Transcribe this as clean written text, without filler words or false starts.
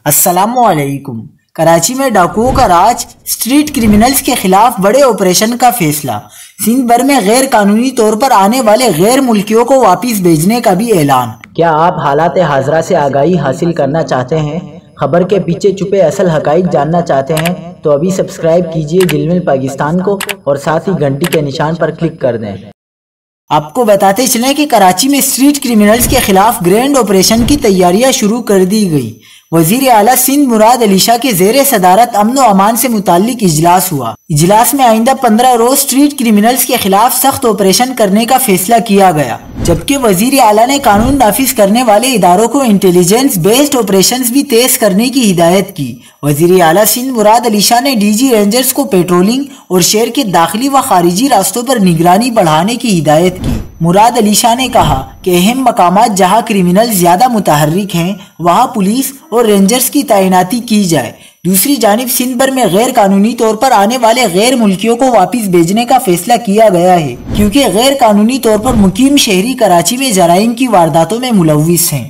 السلام علیکم۔ کراچی میں ڈاکوؤں کا راج، اسٹریٹ کرمنلز کے خلاف بڑے آپریشن کا فیصلہ، سندھ بھر میں غیر قانونی طور پر آنے والے غیر ملکیوں کو واپس بھیجنے کا بھی اعلان۔ کیا آپ حالات حاضرہ سے آگاہی حاصل کرنا چاہتے ہیں؟ خبر کے پیچھے چھپے اصل حقائق جاننا چاہتے ہیں تو ابھی سبسکرائب کیجئے جلمل پاکستان کو اور ساتھ ہی گھنٹی کے نشان پر کلک کر دیں۔ آپ کو بتاتے چلیں کہ کراچی میں اسٹریٹ کرمنلز کے خلاف گرینڈ آپریشن کی تیاریاں شروع کر دی گئی۔ وزیر اعلیٰ سندھ مراد علی شاہ کے زیر صدارت امن و امان سے متعلق اجلاس ہوا۔ اجلاس میں آئندہ 15 روز اسٹریٹ کرمنلز کے خلاف سخت آپریشن کرنے کا فیصلہ کیا گیا، جبکہ وزیر اعلیٰ نے قانون نافذ کرنے والے اداروں کو انٹیلیجنس بیسڈ آپریشنز بھی تیز کرنے کی ہدایت کی۔ وزیر اعلیٰ سندھ مراد علی شاہ نے ڈی جی رینجرز کو پیٹرولنگ اور شہر کے داخلی و خارجی راستوں پر نگرانی بڑھانے کی ہدایت کی۔ مراد علی شاہ نے کہا کہ اہم مقامات جہاں کرمنل زیادہ متحرک ہیں وہاں پولیس اور رینجرز کی تعیناتی کی جائے۔ دوسری جانب سندھ بھر میں غیر قانونی طور پر آنے والے غیر ملکیوں کو واپس بھیجنے کا فیصلہ کیا گیا ہے، کیونکہ غیر قانونی طور پر مقیم شہری کراچی میں جرائم کی وارداتوں میں ملوث ہیں۔